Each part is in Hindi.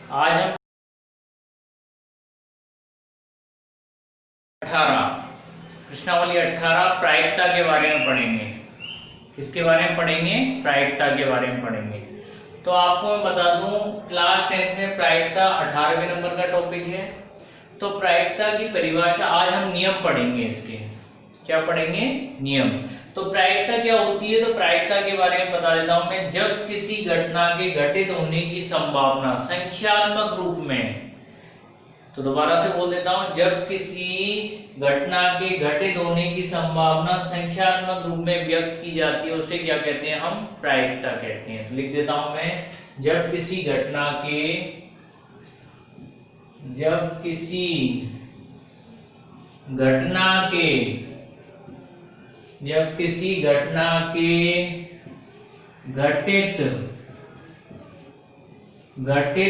आज हम 18 प्रश्नावली 18 प्रायिकता के बारे में पढ़ेंगे। किसके बारे में पढ़ेंगे? प्रायिकता के बारे में पढ़ेंगे। तो आपको मैं बता दूं, क्लास 10 में प्रायिकता 18वें नंबर का टॉपिक है। तो प्रायिकता की परिभाषा आज हम नियम पढ़ेंगे। इसके क्या पढ़ेंगे? नियम। तो प्रायिकता क्या होती है? तो प्रायिकता के बारे में बता देता हूं मैं। जब किसी घटना के घटित होने की संभावना संख्यात्मक रूप में, तो दोबारा से बोल देता हूं, जब किसी घटना के घटित होने की संभावना संख्यात्मक रूप में व्यक्त की जाती है, उसे क्या कहते हैं? हम प्रायिकता कहते हैं। तो लिख देता हूं मैं, जब किसी घटना के घटित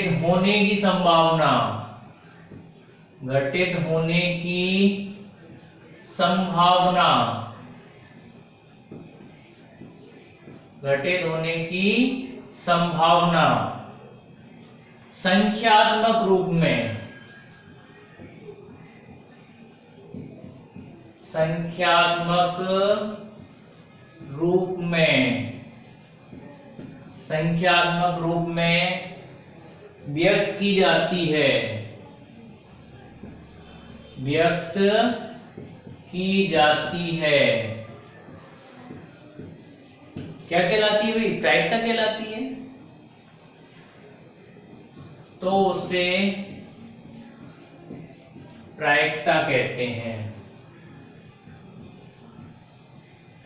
होने की संभावना संख्यात्मक रूप में व्यक्त की जाती है, क्या कहलाती है भाई? प्रायिकता कहलाती है। तो उसे प्रायिकता कहते हैं।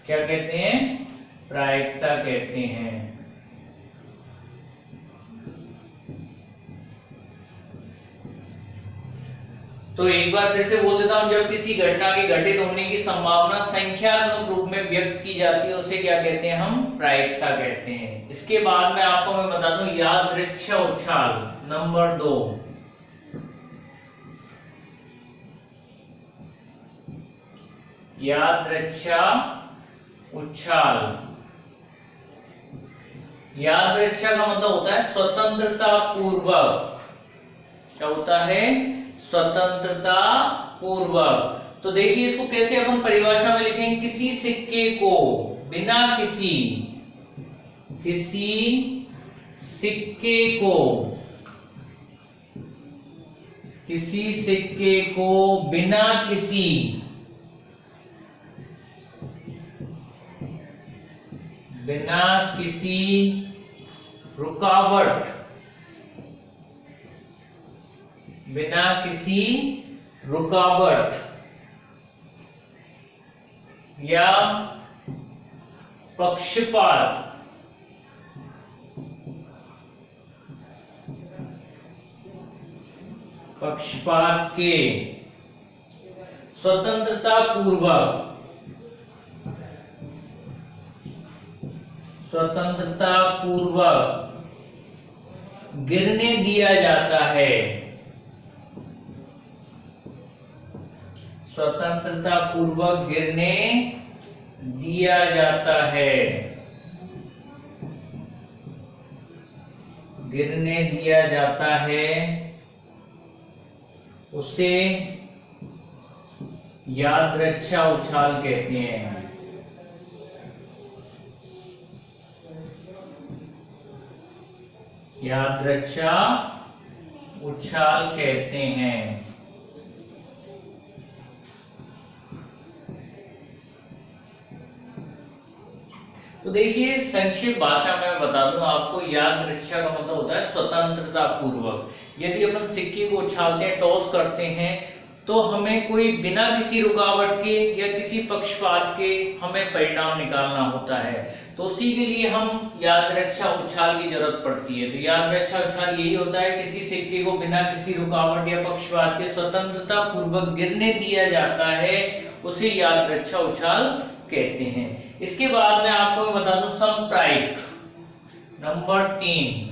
क्या कहते हैं? प्रायिकता कहते हैं। तो एक बार फिर से बोल देता हूं, जब किसी घटना के घटित होने की संभावना संख्यात्मक रूप में व्यक्त की जाती है, उसे क्या कहते हैं? हम प्रायिकता कहते हैं। इसके बाद में आपको मैं बता दूं, यादृच्छिक उछाल नंबर 2। यादृच्छिक उछाल, यादृच्छिक का मतलब होता है स्वतंत्रता पूर्वक। क्या होता है? स्वतंत्रता पूर्वक। तो देखिए इसको कैसे अपन परिभाषा में लिखेंगे। किसी सिक्के को बिना किसी बिना किसी रुकावट या पक्षपात के स्वतंत्रता पूर्वक गिरने दिया जाता है, उसे यादृच्छिक उछाल कहते हैं। यादृच्छिक उछाल कहते हैं। तो देखिए संक्षिप्त भाषा में मैं बता दूं आपको, यादृच्छिक का मतलब होता है स्वतंत्रता पूर्वक। यदि अपन सिक्के को उछालते हैं, टॉस करते हैं, तो हमें कोई बिना किसी रुकावट के या किसी पक्षपात के हमें परिणाम निकालना होता है। तो उसी के लिए हम यादृच्छिक उछाल की जरूरत पड़ती है। तो यादृच्छिक उछाल यही होता है, किसी सिक्के को बिना किसी रुकावट या पक्षपात के स्वतंत्रता पूर्वक गिरने दिया जाता है, उसे यादृच्छिक उछाल कहते हैं। इसके बाद में आपको मैं बता दूं, समप्रायिक नंबर 3।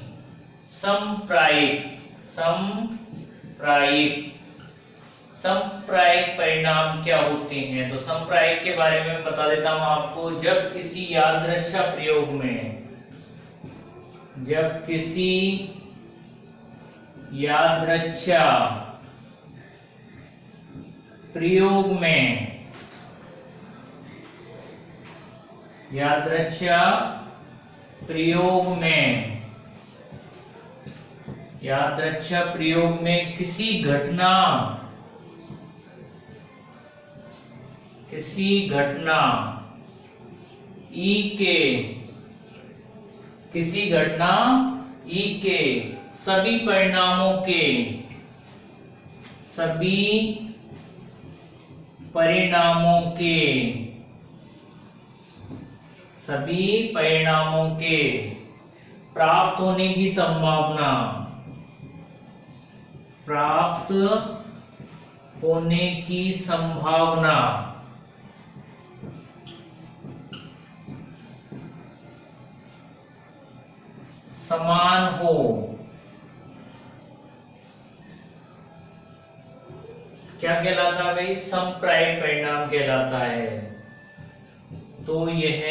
समप्रायिक परिणाम क्या होते हैं? तो समप्रायिक के बारे में बता देता हूं आपको। जब किसी यादृच्छिक प्रयोग में यादृच्छा प्रयोग में, यादृच्छा प्रयोग में, यादृच्छा प्रयोग में किसी घटना ई के, किसी घटना ई के सभी परिणामों के, सभी परिणामों के, सभी परिणामों के प्राप्त होने की संभावना, प्राप्त होने की संभावना समान हो, क्या कहलाता है भाई? समप्रायिक परिणाम कहलाता है। तो यह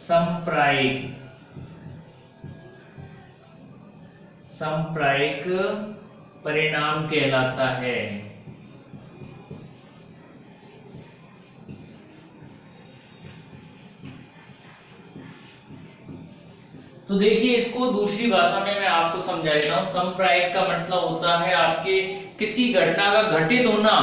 समप्रायिक परिणाम कहलाता है। तो देखिए, इसको दूसरी भाषा में मैं आपको समझाता हूँ। समप्रायिक का मतलब होता है आपके किसी घटना का घटित होना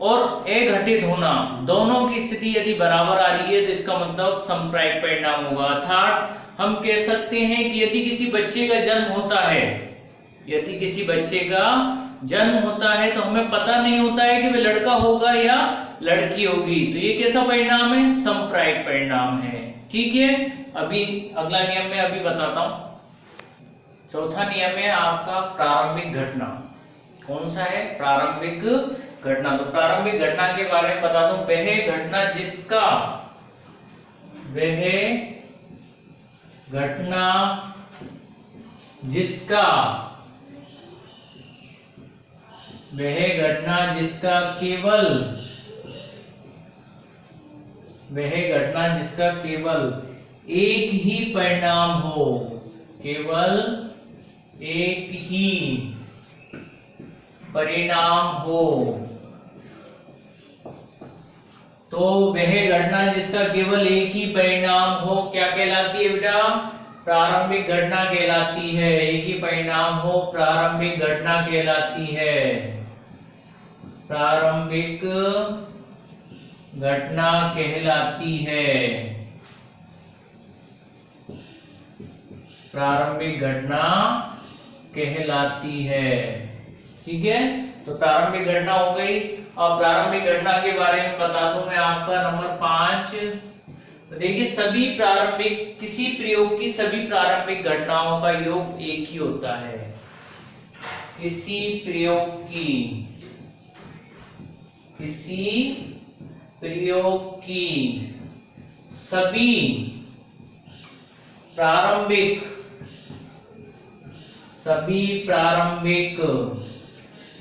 और अघटित होना, दोनों की स्थिति यदि बराबर आ रही है तो इसका मतलब समप्रायिक परिणाम होगा। अर्थात हम कह सकते हैं कि यदि किसी बच्चे का जन्म होता है, यदि किसी बच्चे का जन्म होता है तो हमें पता नहीं होता है कि वह लड़का होगा या लड़की होगी, तो ये कैसा परिणाम है? समप्रायिक परिणाम है। ठीक है, अभी अगला नियम मैं अभी बताता हूं। चौथा नियम है आपका प्रारंभिक घटना। कौन सा है? प्रारंभिक घटना। तो प्रारंभिक घटना के बारे में बता दूं, वह घटना जिसका, वह घटना जिसका, वह घटना जिसका केवल, वह घटना जिसका केवल एक ही परिणाम हो, केवल एक ही परिणाम हो, तो वह घटना जिसका केवल एक ही परिणाम हो क्या कहलाती है बेटा? प्रारंभिक घटना कहलाती है। एक ही परिणाम हो, प्रारंभिक घटना कहलाती है। प्रारंभिक घटना कहलाती है। प्रारंभिक घटना कहलाती है। ठीक है, तो प्रारंभिक घटना हो गई। अब प्रारंभिक घटना के बारे में बता दूं मैं आपका नंबर 5। देखिए, सभी प्रारंभिक, किसी प्रयोग की सभी प्रारंभिक घटनाओं का योग एक ही होता है। किसी प्रयोग की, किसी प्रयोग की सभी प्रारंभिक, सभी प्रारंभिक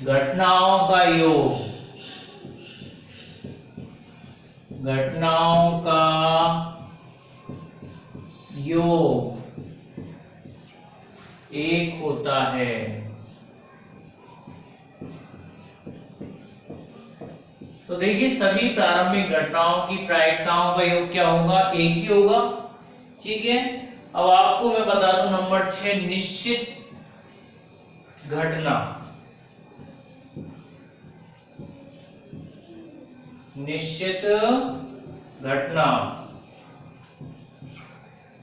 घटनाओं का योग, घटनाओं का योग एक होता है। तो देखिए, सभी प्रारंभिक घटनाओं की प्रायिकताओं का योग क्या होगा? एक ही होगा। ठीक है, अब आपको मैं बता दूं नंबर 6, निश्चित घटना। निश्चित घटना,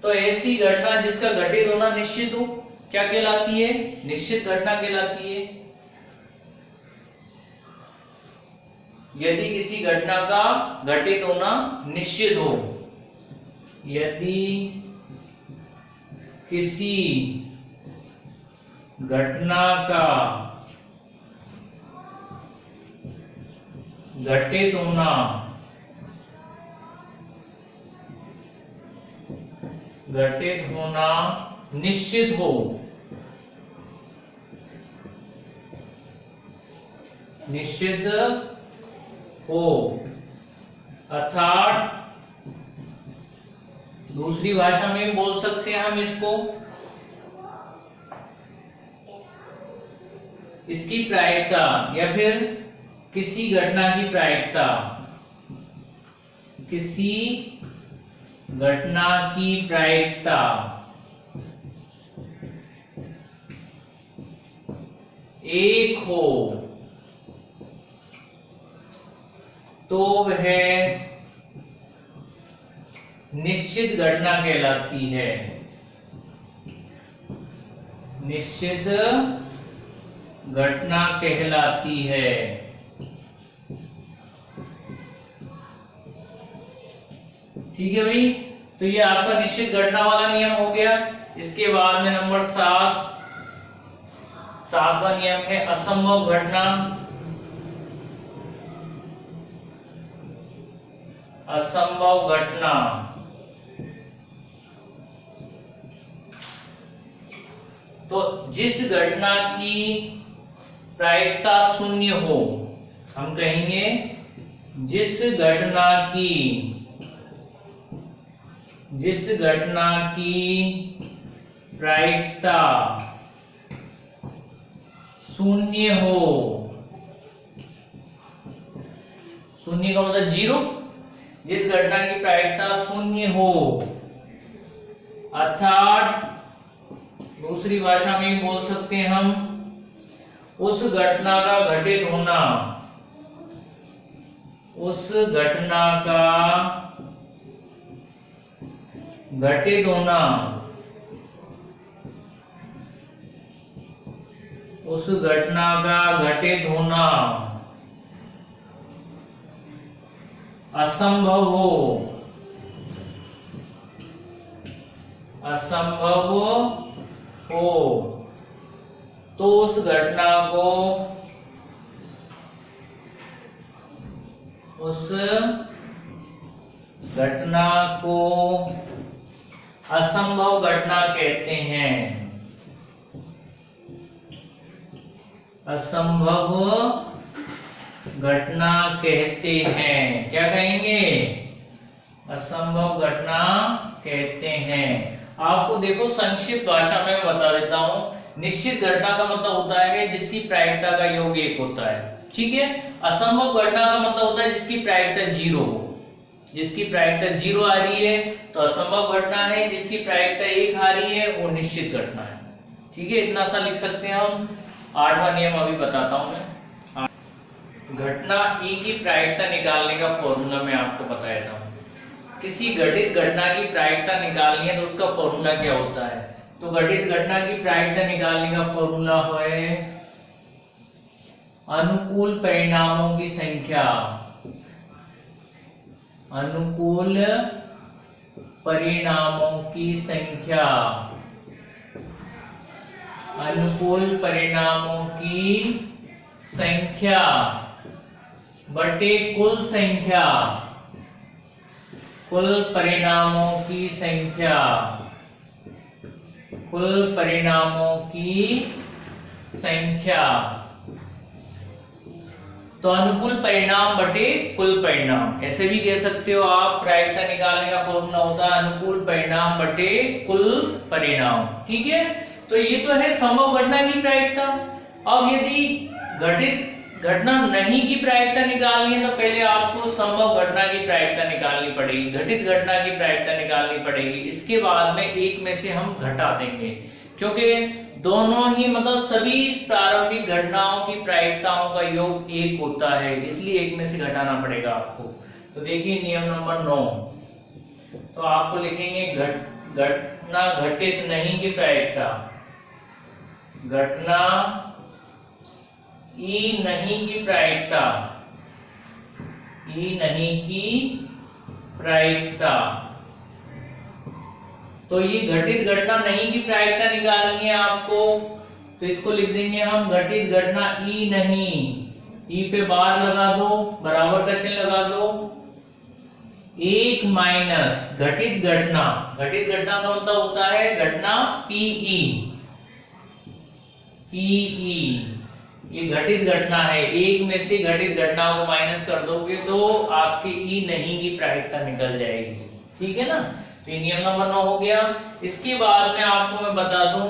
तो ऐसी घटना जिसका घटित होना निश्चित हो क्या कहलाती है? निश्चित घटना कहलाती है। यदि किसी घटना का घटित होना निश्चित हो, यदि किसी घटना का घटित होना निश्चित हो, निश्चित हो, अर्थात दूसरी भाषा में बोल सकते हैं हम इसको, इसकी प्रायिकता या फिर किसी घटना की प्रायिकता, किसी घटना की प्रायिकता एक हो तो वह निश्चित घटना कहलाती है। निश्चित घटना कहलाती है। ठीक है भाई, तो ये आपका निश्चित घटना वाला नियम हो गया। इसके बाद में नंबर 7वां नियम है असंभव घटना। असंभव घटना तो जिस घटना की प्रायिकता शून्य हो, हम कहेंगे जिस घटना की प्रायिकता शून्य हो, शून्य का मतलब 0, जिस घटना की प्रायिकता शून्य हो, अर्थात दूसरी भाषा में बोल सकते हैं हम, उस घटना का घटित होना, उस घटना का घटित होना, उस घटना का घटित होना असंभव हो, असंभव हो तो उस घटना को, उस घटना को असंभव घटना कहते हैं। असंभव घटना कहते हैं। क्या कहेंगे? असंभव घटना कहते हैं। आपको देखो संक्षिप्त भाषा में बता देता हूं। निश्चित घटना का मतलब होता है जिसकी प्रायिकता का योग 1 होता है, ठीक है। असंभव घटना का मतलब होता है जिसकी प्रायिकता 0 हो। जिसकी प्रायिकता 0 आ रही है तो असंभव घटना है, जिसकी प्रायिकता 1 आ रही है वो निश्चित घटना है, ठीक है। इतना सा लिख सकते हैं हम। 8वां नियम अभी बताता हूं मैं। घटना ई की प्रायिकता निकालने का फॉर्मूला मैं आपको बता देता हूं। किसी घटित घटना की प्रायिकता निकालनी है तो उसका फॉर्मूला क्या होता है? तो घटित घटना की प्रायिकता निकालने का फॉर्मूला है अनुकूल परिणामों की संख्या, अनुकूल परिणामों की संख्या, अनुकूल परिणामों की संख्या बटे कुल संख्या, कुल परिणामों की संख्या, कुल परिणामों की संख्या। तो अनुकूल परिणाम बटे कुल परिणाम, ऐसे भी कह सकते हो आप। प्रायिकता निकालने का फॉर्मूला होता है अनुकूल परिणाम बटे कुल परिणाम, ठीक है। तो ये तो है संभव घटना की प्रायिकता। अब यदि घटित घटना नहीं की प्रायिकता निकालनी है तो पहले आपको संभव घटना की प्रायिकता निकालनी पड़ेगी, घटित घटना की प्रायिकता निकालनी पड़ेगी। इसके बाद में एक में से हम घटा देंगे, क्योंकि दोनों ही मतलब सभी प्रारंभिक घटनाओं की प्रायिकताओं का योग 1 होता है, इसलिए एक में से घटाना पड़ेगा आपको। तो देखिए नियम नंबर 9, तो आपको लिखेंगे घटना घटित नहीं की प्रायिकता, घटना ई नहीं की प्रायिकता, ई नहीं की प्रायिकता। तो ये घटित घटना नहीं की प्रायिकता निकालनी है आपको, तो इसको लिख देंगे हम घटित घटना ई नहीं, ई पे बार लगा दो, बराबर का चिन्ह लगा दो, 1 माइनस घटित घटना। घटित घटना का मतलब होता है घटना पीई, पीई ये घटित घटना है। एक में से घटित घटना को माइनस कर दोगे तो आपकी ई नहीं की प्रायिकता निकल जाएगी, ठीक है ना। तो ये नियम नंबर 9 हो गया। इसके बाद में आपको मैं बता दूं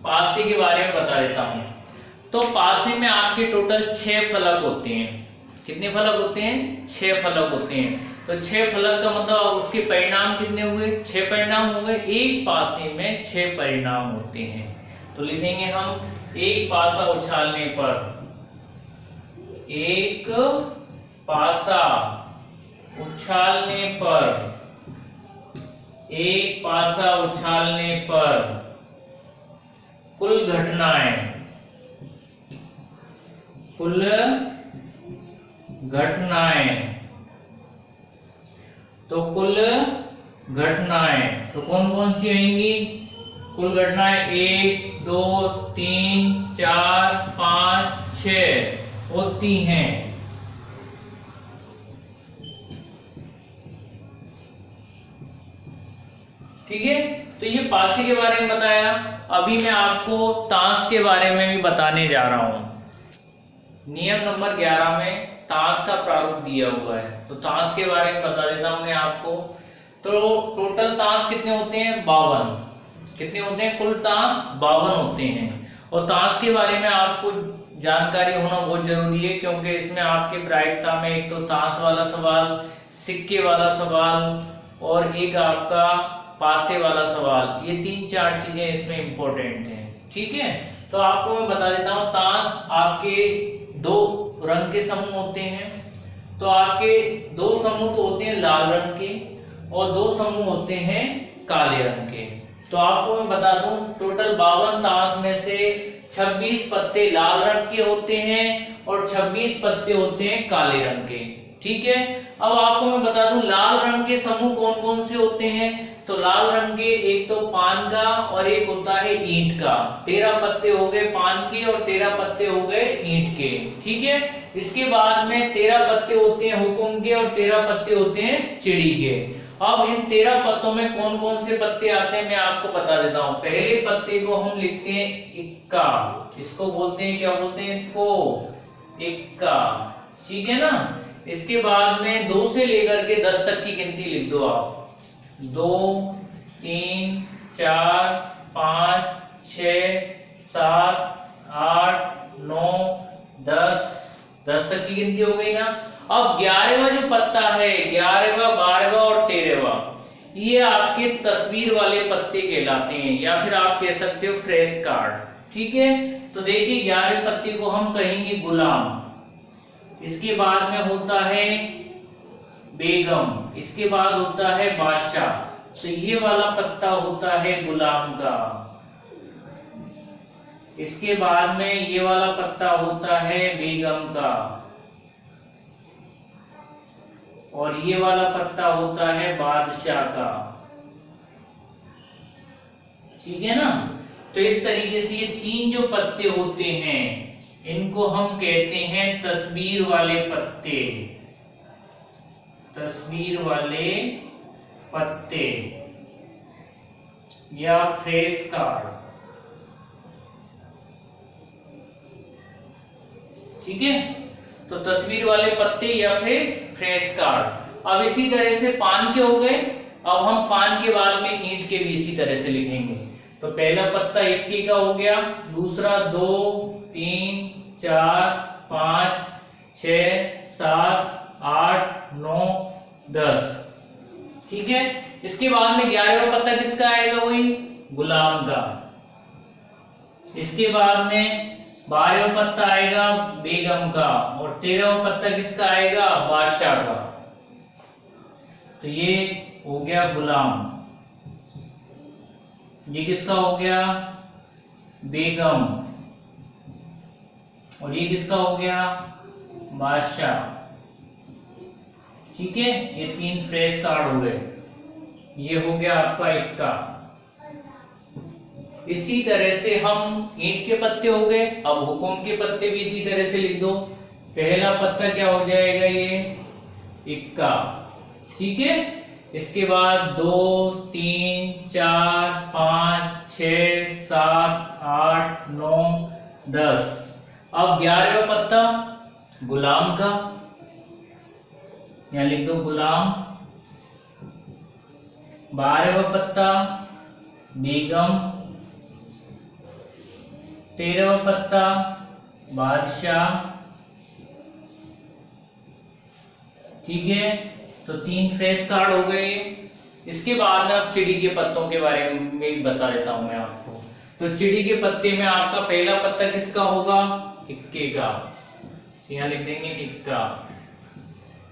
पासे के बारे में बता देता हूं। तो पासे में आपके टोटल 6 फलक होते हैं। कितने फलक होते हैं? 6 फलक होते हैं। तो 6 फलक का मतलब उसके परिणाम कितने हुए? 6 परिणाम हो गए। एक पासे में 6 परिणाम होते हैं। तो लिखेंगे हम एक पासा उछालने पर, एक पासा उछालने पर, एक पासा उछालने पर कुल घटनाएं, कुल घटनाएं, तो कुल घटनाएं तो कौन कौन सी आएंगी? कुल घटनाएं 1 2 3 4 5 6 होती हैं। ठीक है, तो ये पासे के बारे में बताया। अभी मैं आपको ताश के बारे में भी बताने जा रहा हूं। नियम नंबर 11 में ताश का प्रारूप दिया हुआ है, तो ताश के बारे में बता देता हूं मैं आपको। तो टोटल ताश कितने होते हैं? 52। कितने होते हैं? कुल ताश 52 होते हैं। और ताश के बारे में आपको जानकारी होना बहुत जरूरी है, क्योंकि इसमें आपके प्रायिकता में एक तो ताश वाला सवाल, सिक्के वाला सवाल और एक आपका पासे वाला सवाल, ये 3-4 चीजें इसमें इंपॉर्टेंट हैं। ठीक है, तो आपको मैं बता देता हूँ। ताश आपके 2 रंग के समूह होते हैं। तो आपके 2 समूह तो होते हैं लाल रंग के और 2 समूह होते हैं काले रंग के। तो आपको मैं बता दूं, टोटल 52 ताश में से 26 पत्ते लाल रंग के होते हैं और 26 पत्ते होते हैं काले रंग के। ठीक है, अब आपको मैं बता दूं लाल रंग के समूह कौन कौन से होते हैं। तो लाल रंग के एक तो पान का और एक होता है ईंट का। 13 पत्ते हो गए पान के और 13 पत्ते हो गए ईंट के। ठीक है, इसके बाद में 13 पत्ते होते हैं हुकुम के और 13 पत्ते होते हैं चिड़ी के। अब इन 13 पत्तों में कौन कौन से पत्ते आते हैं मैं आपको बता देता हूं। पहले पत्ते को हम लिखते हैं इक्का, इसको बोलते हैं, क्या बोलते हैं इसको? इक्का। ठीक है ना। इसके बाद में 2 से लेकर के 10 तक की गिनती लिख दो आप। 2 3 4 5 6 7 8 9 10 10 तक की गिनती हो गई ना। अब 11वां जो पत्ता है, 11वां 12वां और 13वां, ये आपके तस्वीर वाले पत्ते कहलाते हैं, या फिर आप कह सकते हो फ्रेश कार्ड। ठीक है, तो देखिए 11वें पत्ते को हम कहेंगे गुलाम। इसके बाद में होता है बेगम, इसके बाद होता है बादशाह। तो ये वाला पत्ता होता है गुलाम का। इसके बाद में ये वाला पत्ता होता है बेगम का और ये वाला पत्ता होता है बादशाह का। ठीक है ना। तो इस तरीके से ये 3 जो पत्ते होते हैं इनको हम कहते हैं तस्वीर वाले पत्ते। तस्वीर वाले पत्ते या फ्रेश कार्ड। ठीक है, तो तस्वीर वाले पत्ते या फिर फ्रेश कार्ड। अब इसी तरह से पान के हो गए। अब हम पान के बाद में ईंट के भी इसी तरह से लिखेंगे। तो पहला पत्ता 21 का हो गया, दूसरा 2 3 4 5 6 7 8 9 10। ठीक है, इसके बाद में 11वां पत्ता किसका आएगा? वही गुलाम का। इसके बाद में 12वां पत्ता आएगा बेगम का और 13वां पत्ता किसका आएगा? बादशाह का। तो ये हो गया गुलाम, ये किसका हो गया? बेगम, और ये किसका हो गया? बादशाह। ठीक है, ये 3 फ्रेश कार्ड हो गए। ये हो गया आपका इक्का। इसी तरह से हम ईंट के पत्ते हो गए। अब हुकुम के पत्ते भी इसी तरह से लिख दो। पहला पत्ता क्या हो जाएगा? ये इक्का। ठीक है, इसके बाद 2 3 4 5 6 7 8 9 10। अब 11वां पत्ता गुलाम का, यहाँ लिख दो गुलाम। 12वां पत्ता बेगम, 13वां पत्ता बादशाह, ठीक है। तो 3 फ्रेश कार्ड हो गए। इसके बाद में अब चिड़ी के पत्तों के बारे में भी बता देता हूं मैं आपको। तो चिड़ी के पत्ते में आपका पहला पत्ता किसका होगा? इक्के का, यहाँ लिख देंगे इक्का।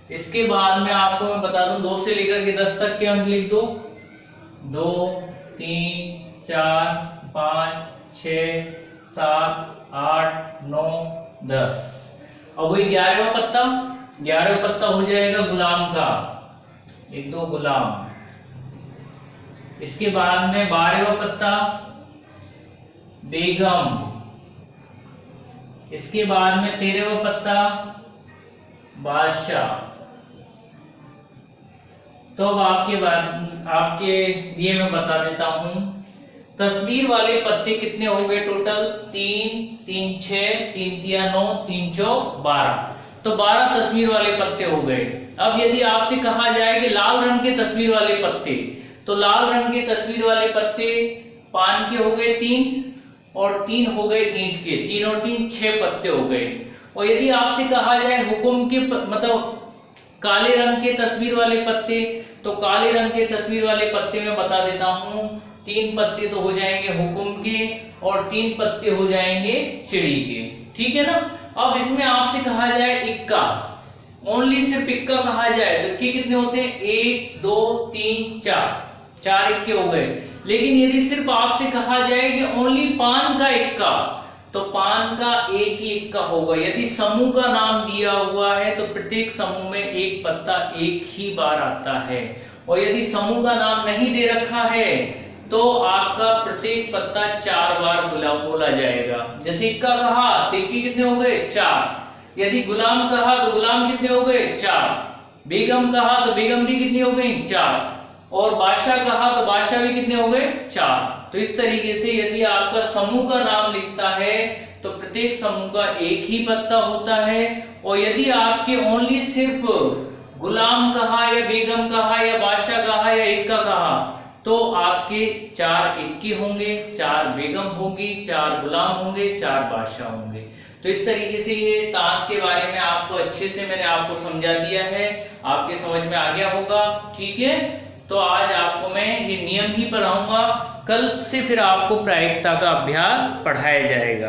इसके बाद में आपको मैं बता दूं 2 से लेकर के 10 तक के अंक लिख दो। 2 3 4 5 6 7 8 9 10। अब वही 11वां पत्ता, 11वां पत्ता हो जाएगा गुलाम का, लिख दो गुलाम। इसके बाद में 12वां पत्ता बेगम। इसके बाद में 13वां पत्ता बादशाह। तो अब आपके लिए मैं बता देता हूं तस्वीर वाले पत्ते कितने हो गए टोटल? 3 3 6 3 3 9 3 4 12। तो 12 तस्वीर वाले पत्ते हो गए। अब यदि आपसे कहा जाए कि लाल रंग के तस्वीर वाले पत्ते, तो लाल रंग के तस्वीर वाले पत्ते पान के हो गए 3 और 3 हो गए ईंट के, 3 और 3 6 पत्ते हो गए। और यदि आपसे कहा जाए हुक्म के मतलब काले रंग के तस्वीर वाले पत्ते, तो काले रंग के तस्वीर वाले पत्ते में बता देता हूं 3 पत्ते तो हो जाएंगे हुक्म के और 3 पत्ते हो जाएंगे चिड़ी के, ठीक है ना। अब इसमें आपसे कहा जाए इक्का, ओनली सिर्फ इक्का कहा जाए तो इक्के कितने होते हैं? 1 2 3 4 इक्के हो गए। लेकिन यदि सिर्फ आपसे कहा जाए कि ओनली पान का इक्का, तो पान का एक ही इक्का होगा। यदि समूह का नाम दिया हुआ है तो प्रत्येक समूह में एक पत्ता एक ही बार आता है, और यदि समूह का नाम नहीं दे रखा है तो आपका प्रत्येक पत्ता 4 बार बोला जाएगा। जैसे इक्का कहा तो इक्के कितने हो गए? 4। यदि गुलाम कहा तो गुलाम कितने हो गए? 4। बेगम कहा तो बेगम भी कितनी हो गई? 4। और बादशाह कहा तो बादशाह भी कितने हो गए? 4। तो इस तरीके से यदि आपका समूह का नाम लिखता है तो प्रत्येक समूह का एक ही पत्ता होता है, और यदि आपके ओनली सिर्फ गुलाम कहा या बेगम कहा या बादशाह कहा या इक्का कहा तो आपके 4 इक्के होंगे, 4 बेगम होगी, 4 गुलाम होंगे, 4 बादशाह होंगे। तो इस तरीके से ये ताश के बारे में आपको अच्छे से मैंने आपको समझा दिया है, आपके समझ में आ गया होगा, ठीक है। तो आज आपको मैं ये नियम ही पढ़ाऊंगा, कल से फिर आपको प्रायिकता का अभ्यास पढ़ाया जाएगा।